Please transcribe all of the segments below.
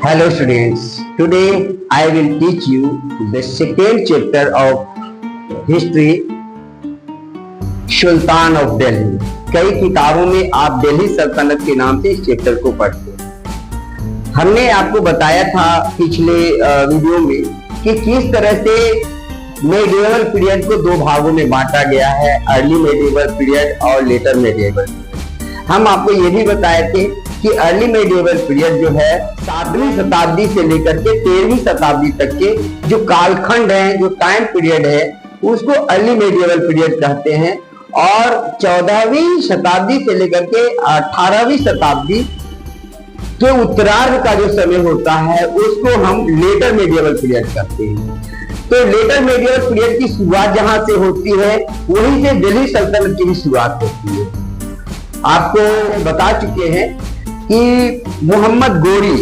Hello students, today I will teach you the second chapter of history Sultan of Delhi. कई किताबों में आप दिल्ली सल्तनत के नाम से इस चैप्टर को पढ़ते हैं। हमने आपको बताया था पिछले वीडियो में कि किस तरह से मेडिएवल पीरियड को दो भागों में बांटा गया है, अर्ली मेडिएवल पीरियड और लेटर मेडिएवल। हम आपको ये भी बताए थे कि अर्ली मेडिएवल पीरियड जो है 7वीं शताब्दी से लेकर के 13वीं शताब्दी तक के जो कालखंड है, जो टाइम पीरियड है, उसको अर्ली मेडिएवल पीरियड कहते हैं। और 14वीं शताब्दी से लेकर के 18वीं शताब्दी के उत्तरार्ध का जो समय होता है उसको हम लेटर मेडिएवल पीरियड कहते हैं। तो लेटर मेडिएवल पीरियड की शुरुआत जहां से होती है वहीं से दिल्ली सल्तनत की भी शुरुआत होती है। आपको बता चुके हैं कि मोहम्मद गोरी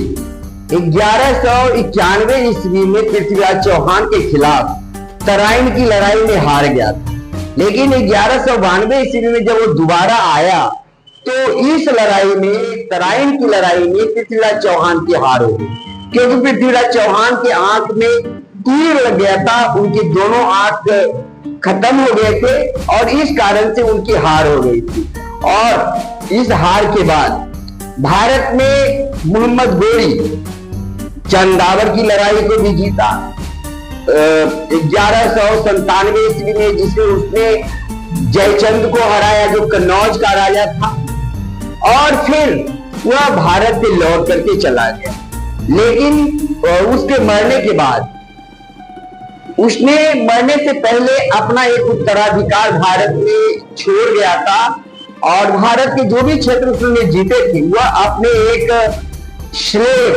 1191 ईस्वी में पृथ्वीराज चौहान के खिलाफ तराइन की लड़ाई में हार गया था, लेकिन 1192 ईस्वी में जब वो दोबारा आया तो इस लड़ाई में, तराइन की लड़ाई में पृथ्वीराज चौहान की हार हो गई, क्योंकि पृथ्वीराज चौहान के आंख में तीर लग गया था, उनके दोनों आंख खत्म हो गए थे और इस कारण से उनकी हार हो गई थी। और इस हार के बाद भारत में मोहम्मद गोरी चंदावर की लड़ाई को भी जीता 1197 ईस्वी में, जिसमें उसने जयचंद को हराया जो कन्नौज का राजा था, और फिर वह भारत से लौट करके चला गया। लेकिन उसके मरने के बाद, उसने मरने से पहले अपना एक उत्तराधिकार भारत में छोड़ गया था और भारत के जो भी क्षेत्र उसने जीते थे वह अपने एक स्लेव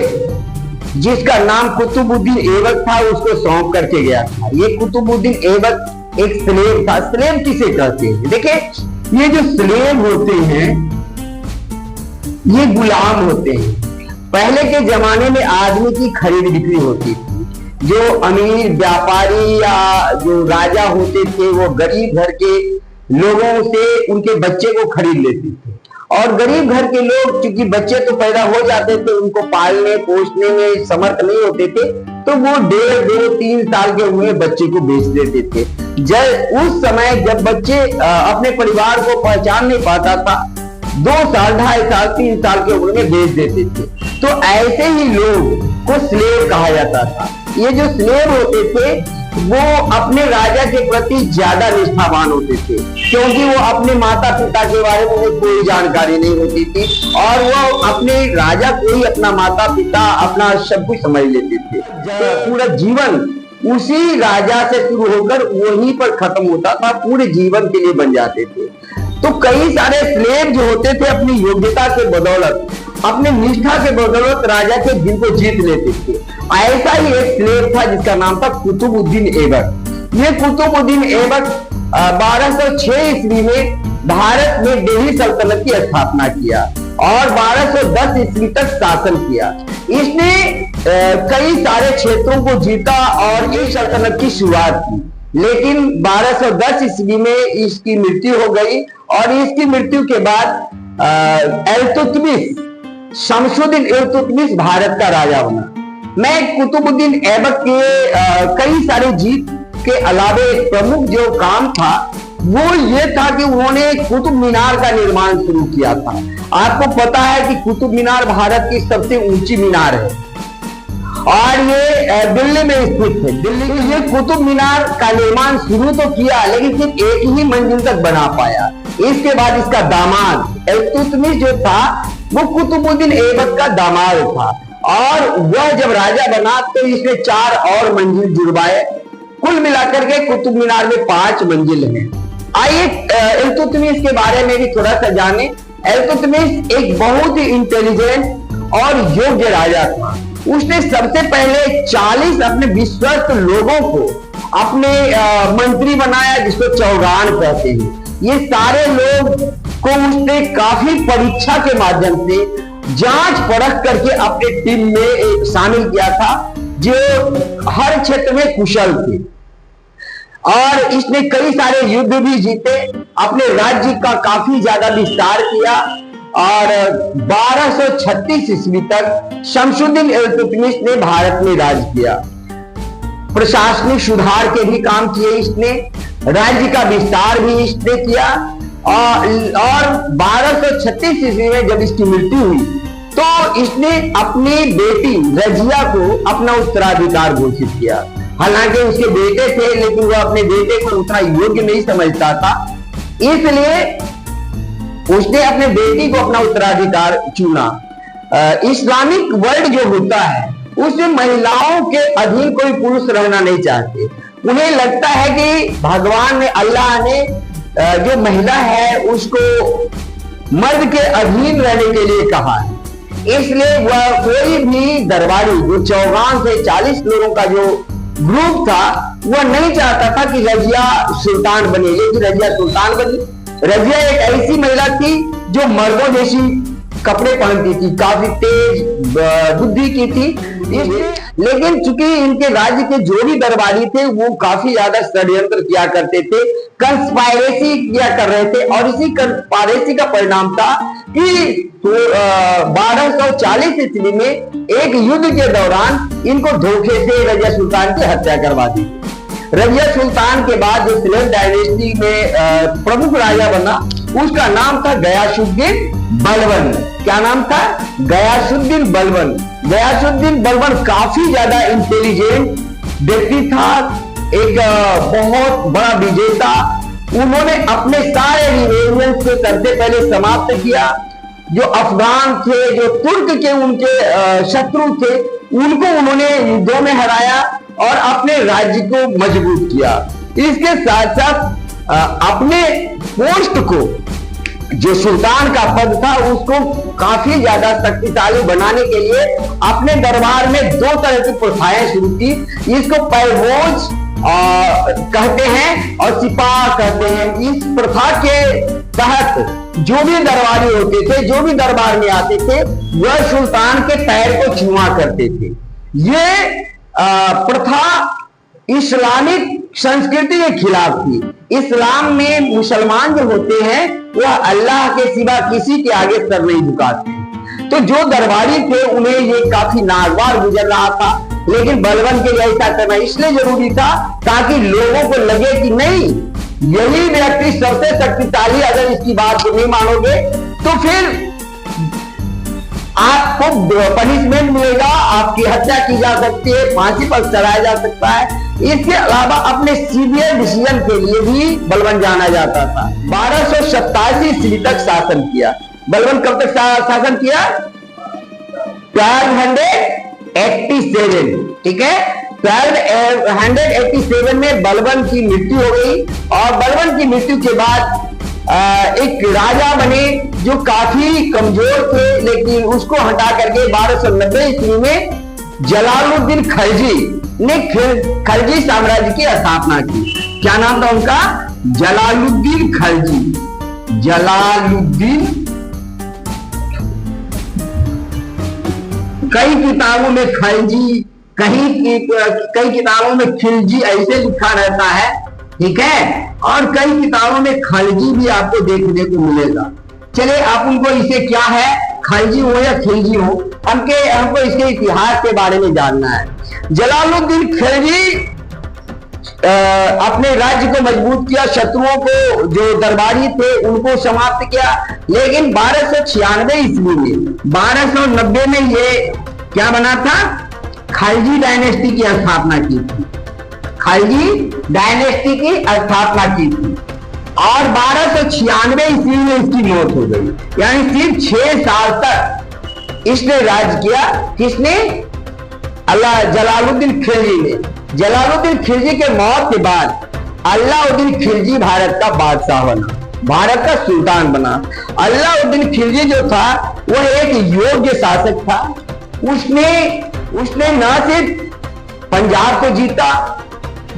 जिसका नाम कुतुबुद्दीन ऐबक था उसको सौंप करके गया था। ये कुतुबुद्दीन ऐबक एक स्लेव था। स्लेव किसे कहते हैं? देखिए, ये जो स्लेव होते हैं ये गुलाम होते हैं। पहले के जमाने में आदमी की खरीद बिक्री होती थी। जो अमीर व्यापारी या जो राजा होते थे वो गरीब घर के लोगों से उनके बच्चे को खरीद लेते थे, और गरीब घर के लोग चूंकि बच्चे तो पैदा हो जाते थे, उनको पालने पोषने में समर्थ नहीं होते थे, तो वो 1.5, 2, 3 साल के हुए बच्चे को बेच देते थे। जब उस समय जब बच्चे अपने परिवार को पहचान नहीं पाता था, 2 साल, 2.5 साल, 3 साल के उम्र में बेच देते थे। तो ऐसे ही लोग को स्लेव कहा जाता था। ये जो स्लेव होते थे वो अपने राजा के प्रति ज्यादा निष्ठावान होते थे, क्योंकि वो अपने माता पिता के बारे में कोई जानकारी नहीं होती थी और वो अपने राजा को ही अपना माता पिता, अपना सब कुछ समझ लेते थे। पूरा जीवन उसी राजा से शुरू होकर वहीं पर खत्म होता था, पूरे जीवन के लिए बन जाते थे। तो कई सारे स्लेव जो होते थे अपनी योग्यता के बदौलत, अपने निष्ठा के बदौलत राजा के दिल को जीत लेते थे। ऐसा ही एक स्लेव था जिसका नाम था कुतुबुद्दीन ऐबक। ये कुतुबुद्दीन ऐबक 1206 ईस्वी में भारत में दिल्ली सल्तनत की स्थापना किया और 1210 ईस्वी तक शासन किया। इसने कई सारे क्षेत्रों को जीता और इस सल्तनत की शुरुआत की, लेकिन 1210 ईस्वी में इसकी मृत्यु हो गई और इसकी मृत्यु के बाद इल्तुतमिश, शमसुद्दीन इल्तुतमिश भारत का राजा बना। मैं कुतुबुद्दीन ऐबक के कई सारे जीत के अलावे एक प्रमुख जो काम था वो ये था कि उन्होंने कुतुब मीनार का निर्माण शुरू किया था। आपको पता है कि कुतुब मीनार भारत की सबसे ऊंची मीनार है और ये दिल्ली में स्थित है। दिल्ली में ये कुतुब मीनार का निर्माण शुरू तो किया, लेकिन सिर्फ एक ही मंजिल तक बना पाया। इसके बाद इसका दामाद इल्तुतमिश जो था वो कुतुबुद्दीन ऐबक का दामाद था और वह जब राजा बना तो इसने 4 और मंजिल जुड़वाए। कुल मिलाकर के कुतुब मीनार में 5 मंजिल हैं। आइए इल्तुतमिश के बारे में भी थोड़ा सा जाने। इल्तुतमिश एक बहुत ही इंटेलिजेंट और योग्य राजा था। उसने सबसे पहले 40 अपने विश्वस्त लोगों को अपने मंत्री बनाया, जिसको चौगान कहते हैं। ये सारे लोग को उसने काफी परीक्षा के माध्यम से जांच परख करके अपने टीम में शामिल किया था, जो हर क्षेत्र में कुशल थे। और इसने कई सारे युद्ध भी जीते, अपने राज्य का काफी ज्यादा विस्तार किया और 1236 ईस्वी तक शमसुद्दीन इल्तुतमिश ने भारत में राज किया। प्रशासनिक सुधार के भी काम किए इसने, राज्य का विस्तार भी इसने किया। और 1236 ईस्वी में जब इसकी मृत्यु हुई तो इसने अपनी बेटी रजिया को अपना उत्तराधिकार घोषित किया। हालांकि उसके बेटे थे, लेकिन वह अपने बेटे को उतना योग्य नहीं समझता था, इसलिए उसने अपने बेटी को अपना उत्तराधिकार चुना। इस्लामिक वर्ल्ड जो होता है उसमें महिलाओं के अधीन कोई पुरुष रहना नहीं चाहते। उन्हें लगता है कि भगवान ने, अल्लाह ने जो महिला है उसको मर्द के अधीन रहने के लिए कहा है। इसलिए वह कोई भी दरबारी जो चौगान से 40 लोगों का जो ग्रुप था वह नहीं चाहता था कि रजिया सुल्तान बने, लेकिन रजिया सुल्तान बनी। रजिया एक ऐसी महिला थी जो मर्दों जैसी कपड़े पहनती थी, काफी तेज बुद्धि की थी। लेकिन चूंकि इनके राज्य के जो भी दरबारी थे वो काफी ज्यादा षड्यंत्र किया करते थे, कंस्पायरेसी किया कर रहे थे, और इसी कंस्पायरेसी का परिणाम था कि 1240 ईस्वी में एक युद्ध के दौरान इनको धोखे से रजिया सुल्तान की हत्या करवा दी। रजिया सुल्तान के बाद जो सिलसिला डायनेस्टी में प्रमुख राजा बना उसका नाम था गयासुद्दीन बलबन। क्या नाम था? गयासुद्दीन बलबन। गयासुद्दीन बलबन काफी ज्यादा इंटेलिजेंट व्यक्ति था, एक बहुत बड़ा विजेता। उन्होंने अपने सारे रिवेंजेंस को सबसे पहले समाप्त किया। जो अफगान थे, जो तुर्क के उनके शत्रु थे, उनको उन्होंने युद्धों में हराया और अपने राज्य को मजबूत किया। इसके साथ साथ अपने पोस्ट को, जो सुल्तान का पद था, उसको काफी ज्यादा शक्तिशाली बनाने के लिए अपने दरबार में 2 तरह की प्रथाएं शुरू की। इसको पैरवोज कहते हैं और सिपाह कहते हैं। इस प्रथा के तहत जो भी दरबारी होते थे, जो भी दरबार में आते थे, वह सुल्तान के पैर को छुआ करते थे। ये प्रथा इस्लामिक संस्कृति के खिलाफ थी। इस्लाम में मुसलमान जो होते हैं वह अल्लाह के सिवा किसी के आगे सर नहीं झुकाते। तो जो दरबारी थे उन्हें ये काफी नागवार गुजर रहा था, लेकिन बलबन के लिए ऐसा करना इसलिए जरूरी था ताकि लोगों को लगे कि नहीं, यही व्यक्ति सबसे शक्तिशाली, अगर इसकी बात को नहीं मानोगे तो फिर आपको पनिशमेंट मिलेगा, आपकी हत्या की जा सकती है, फांसी पर चढ़ाया जा सकता है। इसके अलावा अपने सीवियर डिसीजन के लिए भी बलबन जाना जाता था। 1287 ईस्वी तक शासन किया। बलबन कब तक शासन किया? 1287, ठीक है। 1287 में बलबन की मृत्यु हो गई, और बलबन की मृत्यु के बाद एक राजा बने जो काफी कमजोर थे, लेकिन उसको हटा करके 1290 ईस्वी में जलालुद्दीन खलजी ने खलजी साम्राज्य की स्थापना की। क्या नाम था उनका? जलालुद्दीन खलजी। जलालुद्दीन, कई किताबों में खलजी, कई किताबों में खिलजी ऐसे लिखा रहता है, ठीक है, और कई किताबों में खलजी भी आपको देखने को मिलेगा। चलिए, आप उनको इसे क्या है, खलजी हो या खिलजी हो, हमको इसके इतिहास के बारे में जानना है। जलालुद्दीन खिलजी अपने राज्य को मजबूत किया, शत्रुओं को, जो दरबारी थे उनको समाप्त किया। लेकिन 1296 ईस्वी में, 1290 में ये क्या बना था? खलजी डायनेस्टी की स्थापना की थी। खलजी डायनेस्टी की स्थापना की थी, और 1296 ईस्वी में इसकी मौत हो गई। यानी सिर्फ 6 साल तक इसने राज किया। किसने? जलालुद्दीन खिलजी ने। जलालुद्दीन खिलजी के मौत के बाद अलाउद्दीन खिलजी भारत का बादशाह बना, भारत का सुल्तान बना। अलाउद्दीन खिलजी जो था वह एक योग्य शासक था। उसने न सिर्फ पंजाब को जीता,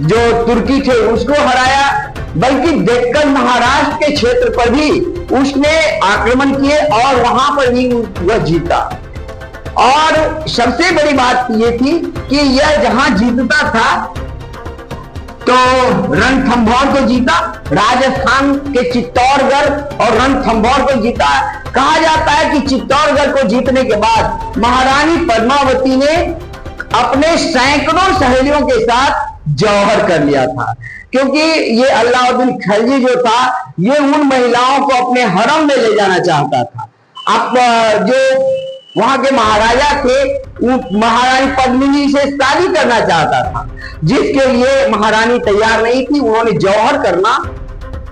जो तुर्की थे उसको हराया, बल्कि डेक्कन महाराष्ट्र के क्षेत्र पर भी उसने आक्रमण किए और वहां पर भी वह जीता। और सबसे बड़ी बात यह थी कि यह जहां जीतता था तो रणथंभौर को जीता, राजस्थान के चित्तौड़गढ़ और रणथंभौर को जीता। कहा जाता है कि चित्तौड़गढ़ को जीतने के बाद महारानी पद्मावती ने अपने सैकड़ों सहेलियों के साथ जौहर कर लिया था, क्योंकि ये अलाउद्दीन खिलजी जो था ये उन महिलाओं को अपने हरम में ले जाना चाहता था। अब जो वहां के महाराजा थे महारानी पद्मिनी से शादी करना चाहता था, जिसके लिए महारानी तैयार नहीं थी। उन्होंने जौहर करना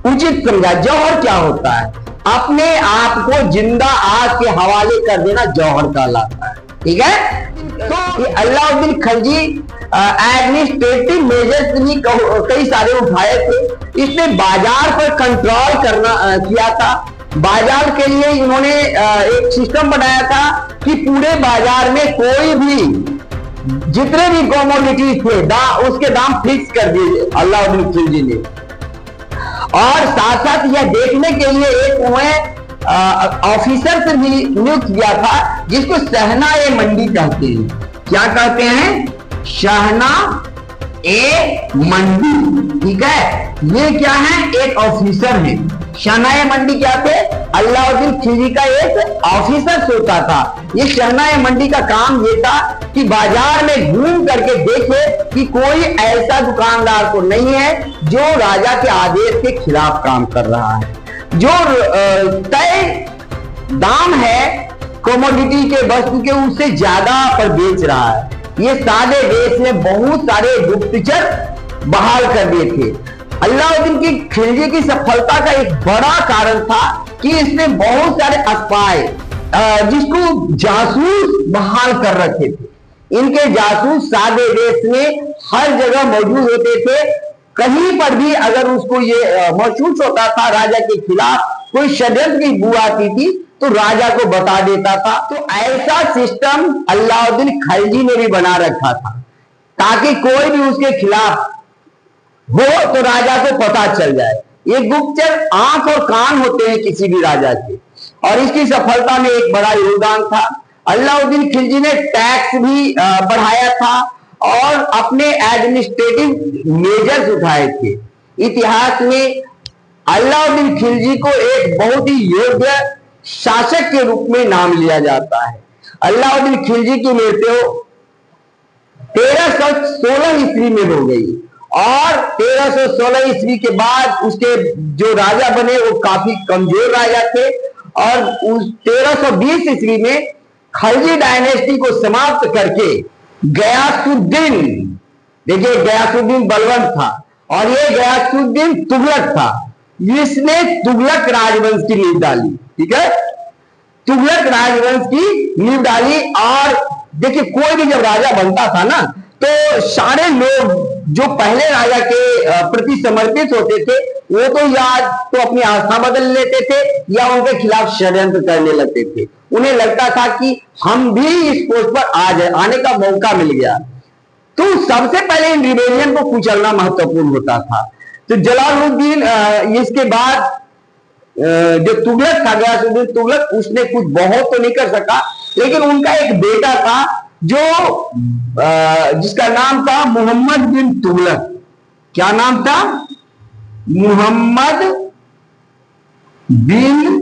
उचित समझा। जौहर क्या होता है? अपने आप को जिंदा आग के हवाले कर देना जौहर कहलाता है। ठीक है, तो अलाउद्दीन खिलजी एडमिनिस्ट्रेटिव मेजर्स भी कई सारे उठाए थे। इसने बाजार पर कंट्रोल करना किया था। बाजार के लिए इन्होंने एक सिस्टम बनाया था कि पूरे बाजार में कोई भी जितने भी कमोडिटीज थे उसके दाम फिक्स कर दिए अलाउद्दीन खिलजी ने। और साथ साथ यह देखने के लिए एक उन्हें ऑफिसर से भी नियुक्त किया था, जिसको शहना ए मंडी कहते हैं। क्या कहते हैं? शहना ए मंडी। ठीक है, ये क्या है? एक ऑफिसर है। शहना ए मंडी क्या थे? अलाउद्दीन खिलजी का एक ऑफिसर होता था। ये शहना ए मंडी का काम ये था कि बाजार में घूम करके देखे कि कोई ऐसा दुकानदार तो नहीं है जो राजा के आदेश के खिलाफ काम कर रहा है, जो तय दाम है कमोडिटी के वस्तु के उससे ज्यादा पर बेच रहा है। ये सारे देश में बहुत सारे गुप्तचर बहाल कर दिए थे। अलाउद्दीन की खिलजी की सफलता का एक बड़ा कारण था कि इसने बहुत सारे स्पाई जिसको जासूस बहाल कर रखे थे। इनके जासूस सारे देश में हर जगह मौजूद होते थे। कहीं पर भी अगर उसको ये महसूस होता था राजा के खिलाफ कोई षड्यंत्र की बू आती थी तो राजा को बता देता था। तो ऐसा सिस्टम अलाउद्दीन खिलजी ने भी बना रखा था ताकि कोई भी उसके खिलाफ हो तो राजा को पता चल जाए। ये गुप्तचर आंख और कान होते हैं किसी भी राजा के, और इसकी सफलता में एक बड़ा योगदान था। अलाउद्दीन खिलजी ने टैक्स भी बढ़ाया था और अपने एडमिनिस्ट्रेटिव मेजर्स उठाए थे। इतिहास में अलाउद्दीन खिलजी को एक बहुत ही योग्य शासक के रूप में नाम लिया जाता है। अलाउद्दीन खिलजी की मृत्यु 1316 ईस्वी में हो गई और 1316 ईस्वी के बाद उसके जो राजा बने वो काफी कमजोर राजा थे और उस 1320 ईस्वी में खिलजी डायनेस्टी को समाप्त करके गयासुद्दीन, देखिए गयासुद्दीन बलवंत था और ये गयासुद्दीन तुगलक था। इसने तुगलक राजवंश की नींव डाली। ठीक है, तुगलक राजवंश की नींव डाली। और देखिए कोई भी जब राजा बनता था ना तो सारे लोग जो पहले राजा के प्रति समर्पित होते थे वो तो या तो अपनी आस्था बदल लेते थे या उनके खिलाफ षड्यंत्र करने लगते थे। उन्हें लगता था कि हम भी इस पोस्ट पर आने का मौका मिल गया। तो सबसे पहले इन रिबेलियन को कुचलना महत्वपूर्ण होता था। तो जलालुद्दीन इसके बाद जो तुगलक था गयासुद्दीन तुगलक, उसने कुछ बहुत तो नहीं कर सका, लेकिन उनका एक बेटा था जो जिसका नाम था मोहम्मद बिन तुगलक। क्या नाम था? मोहम्मद बिन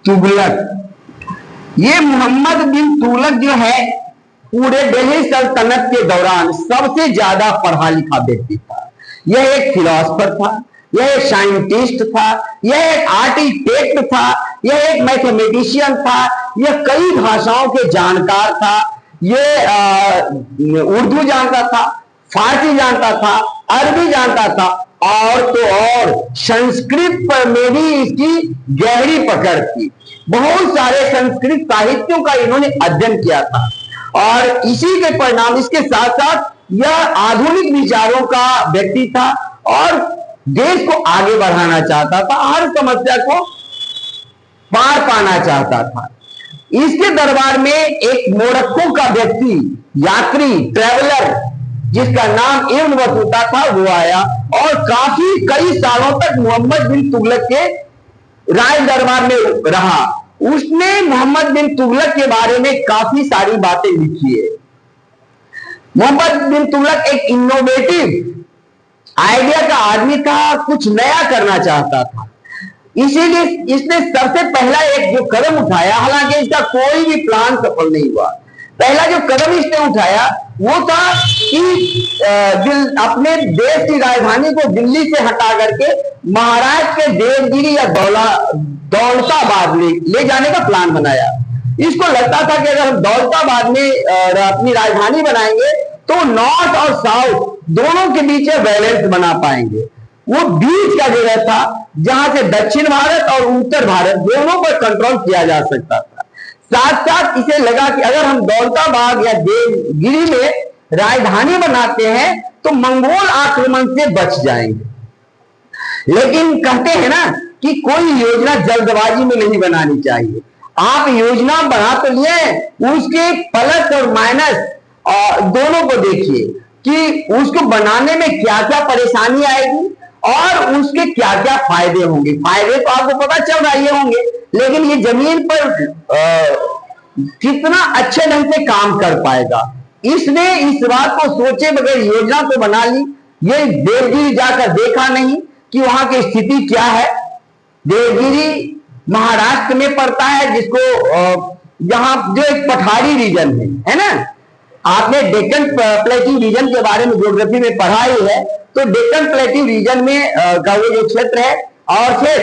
तुगलक। ये मोहम्मद बिन तुगलक जो है पूरे दिल्ली सल्तनत के दौरान सबसे ज्यादा पढ़ा लिखा व्यक्ति था। यह एक फिलोसफर था, यह एक साइंटिस्ट था, यह एक आर्किटेक्ट था, यह एक मैथमेटिशियन था, यह कई भाषाओं के जानकार था। यह उर्दू जानता था, फारसी जानता था, अरबी जानता था और तो और संस्कृत पर में भी इसकी गहरी पकड़ थी। बहुत सारे संस्कृत साहित्यों का इन्होंने अध्ययन किया था और इसी के परिणाम इसके साथ साथ यह आधुनिक विचारों का व्यक्ति था और देश को आगे बढ़ाना चाहता था, हर समस्या को पार पाना चाहता था। इसके दरबार में एक मोरक्को का व्यक्ति, यात्री, ट्रेवलर जिसका नाम इब्न बतूता था वो आया और कई सालों तक मोहम्मद बिन तुगलक के राज दरबार में रहा। उसने मोहम्मद बिन तुगलक के बारे में काफी सारी बातें लिखी है। मोहम्मद बिन तुगलक एक इनोवेटिव आइडिया का आदमी था, कुछ नया करना चाहता था, इसीलिए इसने सबसे पहला एक जो कदम उठाया, हालांकि इसका कोई भी प्लान सफल नहीं हुआ। पहला जो कदम इसने उठाया वो था कि अपने देश की राजधानी को दिल्ली से हटा करके महाराष्ट्र के देवगिरी या दौलताबाद ले जाने का प्लान बनाया। इसको लगता था कि अगर हम दौलताबाद में अपनी राजधानी बनाएंगे तो नॉर्थ और साउथ दोनों के बीच बैलेंस बना पाएंगे। वो बीच का जगह था जहां से दक्षिण भारत और उत्तर भारत दोनों पर कंट्रोल किया जा सकता था। साथ साथ इसे लगा कि अगर हम दौलताबाद या देवगिरी में राजधानी बनाते हैं तो मंगोल आक्रमण से बच जाएंगे। लेकिन कहते हैं ना कि कोई योजना जल्दबाजी में नहीं बनानी चाहिए। आप योजना बना तो लिए, उसके प्लस और माइनस दोनों को देखिए कि उसको बनाने में क्या क्या परेशानी आएगी और उसके क्या क्या फायदे होंगे। फायदे तो आपको पता चल रहा ये होंगे, लेकिन ये जमीन पर कितना अच्छे ढंग से काम कर पाएगा, इसने इस बात को सोचे बगैर योजना तो बना ली। ये देवगिरी जाकर देखा नहीं कि वहां की स्थिति क्या है। देवगिरी महाराष्ट्र में पड़ता है, जिसको जहां जो एक पठारी रीजन है ना। आपने डेक्कन प्लेटिव रीजन के बारे में ज्योग्राफी में पढ़ा ही है, तो डेक्कन प्लेटिव रीजन में का वो जो क्षेत्र है और फिर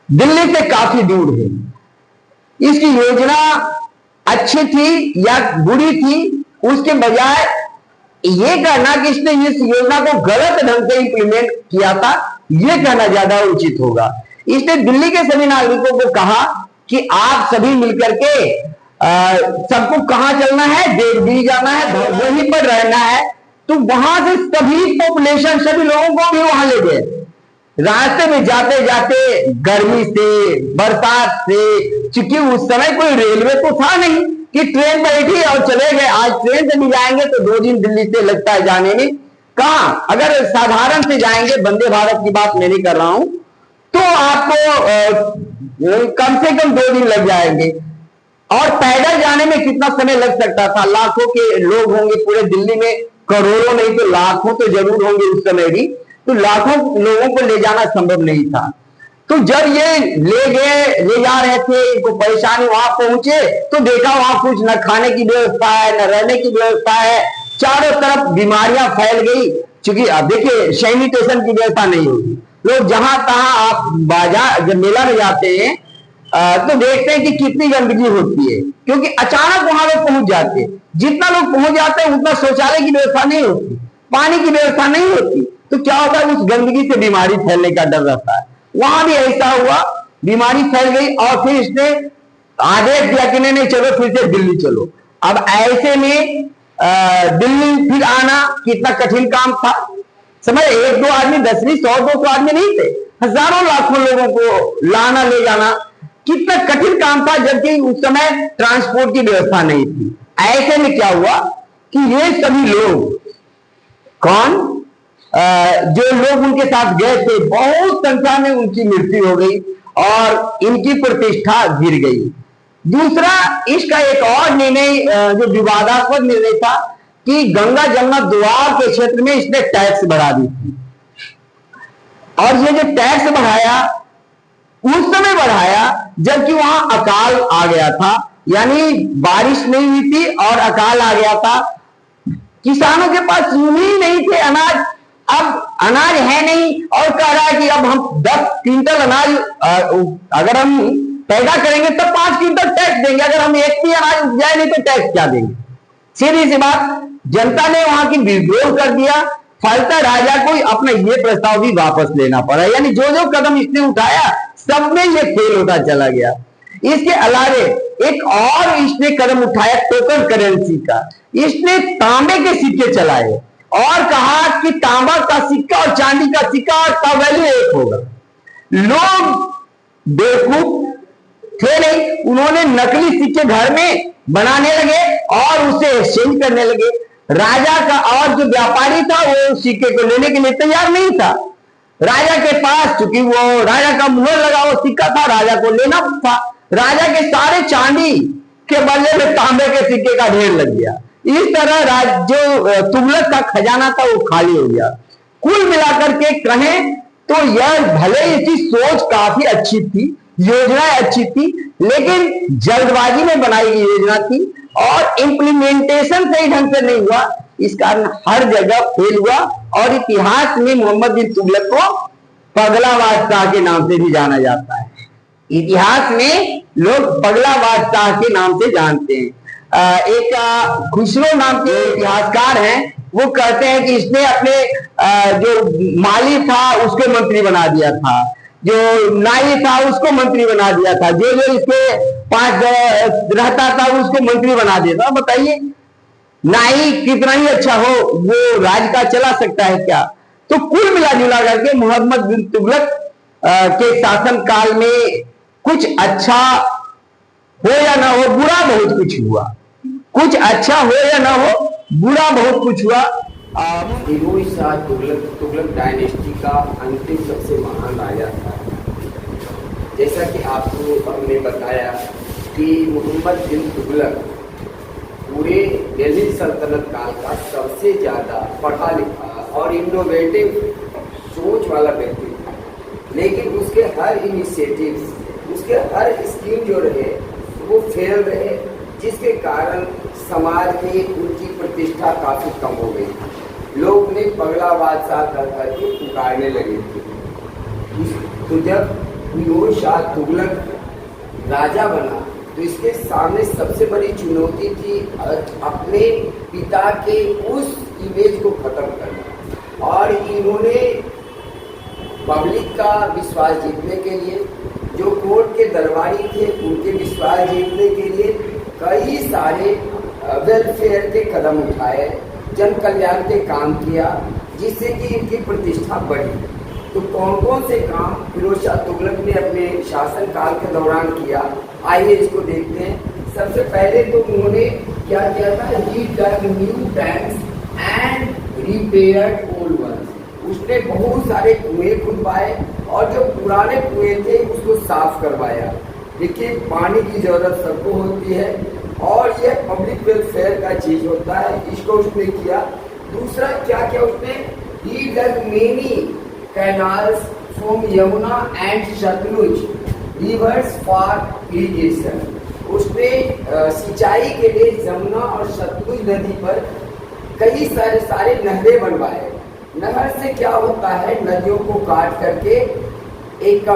दिल्ली से काफी दूर है। इसकी योजना अच्छी थी या बुरी थी, उसके बजाय ये कहना कि इसने इस योजना को गलत ढंग से इंप्लीमेंट किया था, यह कहना ज्यादा उचित होगा। इसने दिल्ली के सभी नागरिकों को कहा कि आप सभी मिलकर के सबको कहां चलना है, देवगिरी जाना है, वहीं पर रहना है। तो वहां से सभी पॉपुलेशन, सभी लोगों को भी वहां ले गए। रास्ते में जाते जाते गर्मी से, बरसात से, चूंकि उस समय कोई रेलवे तो था नहीं कि ट्रेन बैठी और चले गए। आज ट्रेन से भी जाएंगे तो 2 दिन दिल्ली से लगता है जाने में। कहां अगर साधारण से जाएंगे, वंदे भारत की बात मैं नहीं कर रहा हूं, तो आपको कम से कम 2 दिन लग जाएंगे। और पैदल जाने में कितना समय लग सकता था। लाखों के लोग होंगे पूरे दिल्ली में, करोड़ों नहीं तो लाखों तो जरूर होंगे उस समय भी, तो लाखों लोगों को ले जाना संभव नहीं था। तो जब ये ले जा रहे थे, इनको परेशानी, वहां पहुंचे तो देखा वहां कुछ न खाने की व्यवस्था है, न रहने की व्यवस्था है, चारों तरफ बीमारियां फैल गई। क्योंकि अब देखिए सैनिटेशन की व्यवस्था नहीं होगी, लोग जहां तहां, आप बाजार जब मेला में जाते हैं तो देखते हैं कि कितनी गंदगी होती है, क्योंकि अचानक वहां लोग पहुंच जाते हैं। जितना लोग पहुंच जाते हैं उतना शौचालय की व्यवस्था नहीं होती, पानी की व्यवस्था नहीं होती, तो क्या होता है, उस गंदगी से बीमारी फैलने का डर रहता है। वहां भी ऐसा हुआ, बीमारी फैल गई और फिर इसने आदेश दिया कि नहीं चलो फिर से दिल्ली चलो। अब ऐसे में दिल्ली फिर आना कितना कठिन काम था। समझ, 1-2 आदमी, 10, 100-200 आदमी नहीं थे, हजारों लाखों लोगों को लाना ले जाना कितना कठिन काम था, जबकि उस समय ट्रांसपोर्ट की व्यवस्था नहीं थी। ऐसे में क्या हुआ कि ये सभी लोग, कौन जो लोग उनके साथ गए थे, बहुत संख्या में उनकी मृत्यु हो गई और इनकी प्रतिष्ठा गिर गई। दूसरा, इसका एक और निर्णय जो विवादास्पद निर्णय था कि गंगा जमुना द्वार के क्षेत्र में इसने टैक्स बढ़ा दी थी। और ये जो टैक्स बढ़ाया, उस समय बढ़ाया जबकि वहां अकाल आ गया था, यानी बारिश नहीं हुई थी और अकाल आ गया था। किसानों के पास ही नहीं थे अनाज, अब अनाज है नहीं और कह रहा है कि अब हम 10 क्विंटल अनाज अगर हम पैदा करेंगे तो 5 क्विंटल टैक्स देंगे, अगर हम एक भी अनाज उपजाए नहीं तो टैक्स क्या देंगे। सीधी सी बात, जनता ने वहां की विद्रोह कर दिया। फलतः राजा को अपना ये प्रस्ताव भी वापस लेना पड़ा, यानी जो जो कदम इसने उठाया सब में ये फेल होता चला गया। इसके अलावे एक और इसने कदम उठाया टोकन करेंसी का। इसने तांबे के सिक्के चलाए और कहा कि तांबा का सिक्का और चांदी का सिक्का का वैल्यू एक होगा। लोग बेवकूफ थे नहीं, उन्होंने नकली सिक्के घर में बनाने लगे और उसे एक्सचेंज करने लगे। राजा का और जो व्यापारी था वो सिक्के को लेने के लिए तैयार नहीं था। राजा के पास, चूंकि वो राजा का मुहर लगा वो सिक्का था, राजा को लेना था। राजा के सारे चांदी के बदले में तांबे के सिक्के का ढेर लग गया। इस तरह जो तुगलक का खजाना था वो खाली हो गया। कुल मिलाकर के कहें तो यह भले इसकी सोच काफी अच्छी थी, योजनाएं अच्छी थी, लेकिन जल्दबाजी में बनाई गई योजना थी और इम्प्लीमेंटेशन सही ढंग से नहीं हुआ। इस कारण हर जगह फेल हुआ और इतिहास में मोहम्मद बिन तुगलक को पगला बादशाह के नाम से भी जाना जाता है। इतिहास में लोग पगला बादशाह के नाम से जानते हैं। एक खुसरो नाम के इतिहासकार हैं, वो कहते हैं कि इसने अपने जो माली था उसको मंत्री बना दिया था, जो नाई था उसको मंत्री बना दिया था, जो जो इसके पास रहता था उसको मंत्री बना दिया था। बताइए, नाई कितना ही अच्छा हो वो राज का चला सकता है क्या? तो कुल मिला जुला करके मोहम्मद बिन तुगलक के शासन काल में कुछ अच्छा हो या ना हो, बुरा बहुत कुछ हुआ। कुछ अच्छा हो या ना हो, बुरा बहुत कुछ हुआ। फिरोज शाह तुगलक डायनेस्टी का अंतिम सबसे महान राजा था। जैसा कि आपको हमने बताया कि मोहम्मद बिन तुगलक पूरे दिल्ली सल्तनत काल का सबसे ज़्यादा पढ़ा लिखा और इनोवेटिव सोच वाला व्यक्ति था, लेकिन उसके हर इनिशिएटिव्स, उसके हर स्कीम जो रहे वो फेल रहे, जिसके कारण समाज में उनकी प्रतिष्ठा काफ़ी कम हो गई। लोग ने पगला बादशाह कर करके पुकारने लगे थे। तो जब फिरोज शाह तुगलक राजा बना तो इसके सामने सबसे बड़ी चुनौती थी अपने पिता के उस इमेज को खत्म करना, और इन्होंने पब्लिक का विश्वास जीतने के लिए, जो कोर्ट के दरबारी थे उनके विश्वास जीतने के लिए कई सारे वेलफेयर के कदम उठाए, जन कल्याण के काम किया, जिससे कि इनकी प्रतिष्ठा बढ़ी। तो कौन कौन से काम फिरोज शाह तुगलक ने अपने शासन काल के दौरान किया, आइए इसको देखते हैं। सबसे पहले तो उन्होंने क्या किया था, he dug new tanks and repaired old ones. उसने बहुत सारे कुएं खुदवाए और जो पुराने कुएं थे उसको साफ करवाया। देखिए, पानी की जरूरत सबको होती है और यह पब्लिक वेलफेयर का चीज होता है, इसको उसने किया। दूसरा क्या किया उसने, he dug many canals from Yamuna and Sutlej rivers for irrigation. उसने सिंचाई के लिए यमुना और सतलुज नदी पर कई सारे नहरें बनवाए। नहर से क्या होता है, नदियों को काट करके एक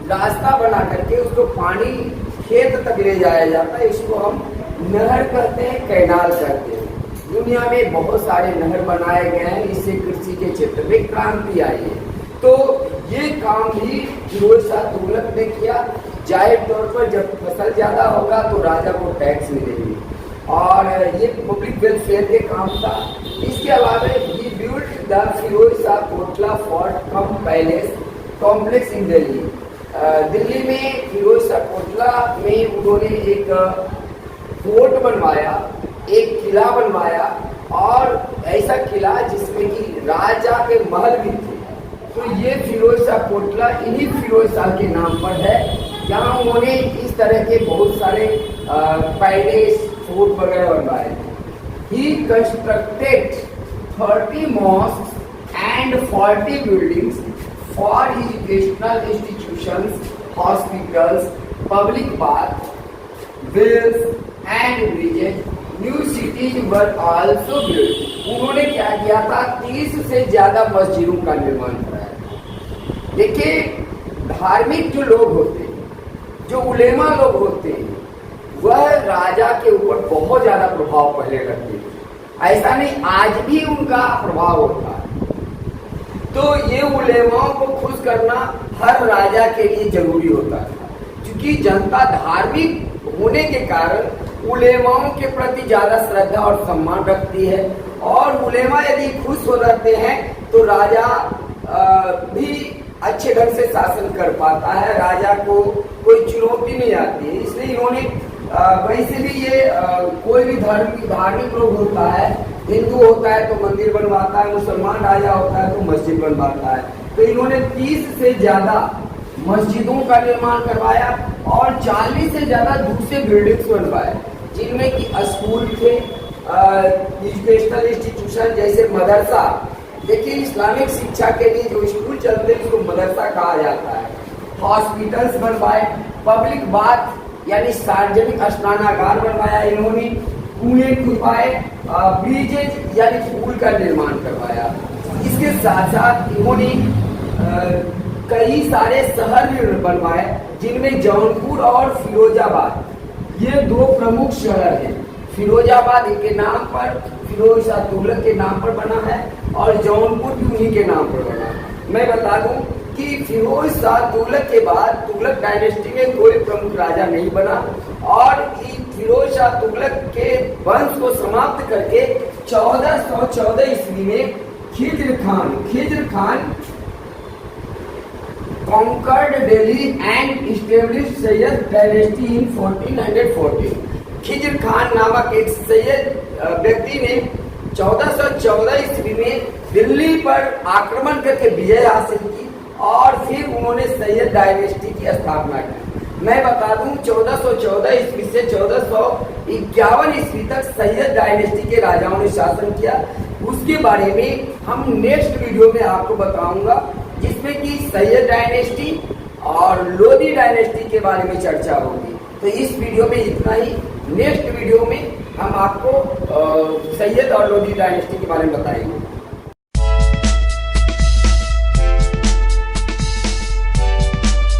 रास्ता बना करके उसको पानी खेत तक ले जाया जाता है, इसको हम नहर कहते हैं, कैनाल कहते हैं। दुनिया में बहुत सारे नहर बनाए गए हैं, इससे कृषि के क्षेत्र में क्रांति आई है। तो ये काम भी फिरोज शाह तुगलक ने किया। जाहिर तौर पर जब फसल ज्यादा होगा तो राजा को टैक्स मिलेगी, और ये पब्लिक वेलफेयर के काम था। इसके अलावा he build the Firoz Shah Kotla fort cum palace complex in Delhi. Delhi में फिरोज शाह कोटला में उन्होंने एक फोर्ट बनवाया, एक किला बनवाया, और ऐसा किला जिसमें कि राजा के महल भी थे। तो ये फिरोज शाह कोटला इन्हीं फिरोज शाह के नाम पर है, जहाँ उन्होंने इस तरह के बहुत सारे पैलेस, फोर्ट वगैरह बनवाए। ही constructed 30 mosques and 40 buildings for educational institutions, hospitals, public baths, wells and bridges. New cities were also built. उन्होंने क्या किया था, 30 से ज्यादा मस्जिदों का निर्माण कराया। देखिए, धार्मिक जो लोग होते हैं, जो उलेमा लोग होते हैं, वह राजा के ऊपर बहुत ज्यादा प्रभाव पहले रखते थे। ऐसा नहीं, आज भी उनका प्रभाव होता है। तो ये उलेमाओं को खुश करना हर राजा के लिए जरूरी होता था, क्योंकि जनता धार्मिक होने के कारण उलेमाओं के प्रति ज्यादा श्रद्धा और सम्मान रखती है, और उलेमा यदि खुश हो जाते हैं तो राजा भी अच्छे ढंग से शासन कर पाता है, राजा को कोई चुनौती नहीं आती है। इसलिए इन्होंने वैसे भी ये कोई भी धार्मिक लोग होता है, हिंदू होता है तो मंदिर बनवाता है, मुसलमान राजा होता है तो मस्जिद बनवाता है। तो इन्होंने 30 से ज्यादा मस्जिदों का निर्माण करवाया और 40 से ज्यादा दूसरे बिल्डिंग्स बनवाए, जिनमें कि स्कूल थे, एजुकेशनल इंस्टीट्यूशन जैसे मदरसा, देखिए, इस्लामिक शिक्षा के लिए जो स्कूल चलते हैं उसको मदरसा कहा जाता है। हॉस्पिटल्स बनवाए, पब्लिक बाथ यानी सार्वजनिक स्नानागार बनवाया इन्होंने, कुएं खुदवाए, ब्रिजेज यानी पुल का निर्माण करवाया। इसके साथ साथ इन्होंने कई सारे शहर बनवाए, जिनमें जौनपुर और फिरोजाबाद ये दो प्रमुख शहर हैं। फिरोजाबाद के नाम पर, फिरोज शाह तुगलक के नाम पर बना है, और जौनपुर भी उन्हीं के नाम पर बना है। मैं बता दूं कि फिरोज शाह तुगलक के बाद तुगलक डायनेस्टी में कोई प्रमुख राजा नहीं बना, और फिरोज शाह तुगलक के वंश को समाप्त करके 1414 ईस्वी में Khizr Khan conquered Delhi and established Sayyid dynasty in 1414। Khizr Khan नामक एक सैयद व्यक्ति ने 1414 ईस्वी में दिल्ली पर आक्रमण करके विजय हासिल की, और फिर उन्होंने सैयद डायनेस्टी की स्थापना की। मैं बता दूं 1414 ईस्वी से 1451 ईस्वी तक सैयद डायनेस्टी के राजाओं ने शासन किया। उसके बारे में हम नेक्स्ट वीडियो में आपको बताऊंगा, जिसमें कि सैयद डायनेस्टी और लोदी डायनेस्टी के बारे में चर्चा होगी। तो इस वीडियो में इतना ही। नेक्स्ट वीडियो में हम आपको सैयद और लोदी डायनेस्टी के बारे में बताएंगे।